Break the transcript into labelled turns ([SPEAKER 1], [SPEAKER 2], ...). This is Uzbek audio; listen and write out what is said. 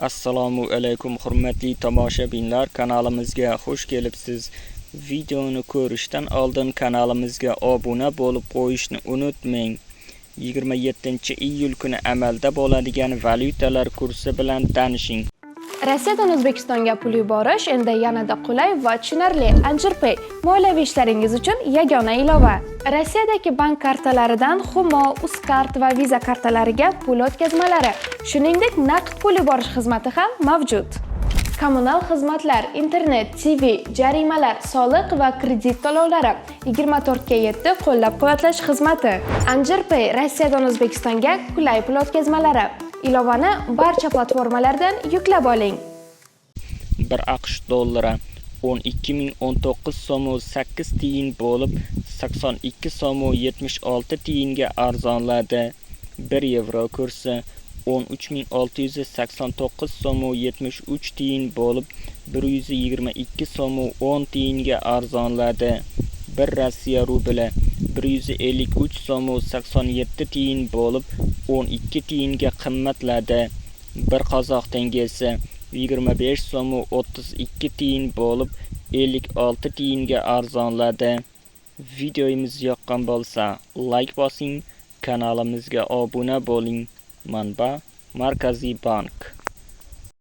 [SPEAKER 1] Assalomu alaykum hurmatli tomoshabinlar, kanalimizga xush kelibsiz. Videoni ko'rishdan oldin kanalimizga obuna bo'lib qo'yishni unutmang. 27-iyul kuni amalda bo'ladigan valyutalar kursi bilan tanishing.
[SPEAKER 2] Rossiyadan O'zbekistonga pul yuborish endi yanada qulay va tushunarli. Anjirpay moliyaviy ishlaringiz uchun yagona ilova. Rossiyadagi bank kartalaridan Humo, Uzkart va Visa kartalariga pul o'tkazmalari, shuningdek naqd pul yuborish xizmati ham mavjud. Kommunal xizmatlar, internet, TV, jarimalar, soliq va kredit to'lovlari 24/7 qo'llab-quvvatlash xizmati. Anjirpay Rossiyadan O'zbekistonga qulay pul o'tkazmalari. Ilovani barcha platformalardan yuklab oling.
[SPEAKER 1] 1 AQSh dollari 12.019 so'm 8 tiyin bo'lib 82 so'm 76 tiyinga arzonladi. 1 yevro kursi 13.689 so'm 73 tiyin bo'lib 122 so'm 10 tiyinga arzonladi. 1 Rossiya rubli 153 so'm 87 tiyin bo'lib 12 tiyinga qimmatladi. 1 qozoq tengesi 25 so'm 32 tiyin bo'lib 56 tiyinga arzonladi. Videomiz yoqqan bo'lsa, like bosing, kanalimizga obuna bo'ling. Manba: Markaziy bank.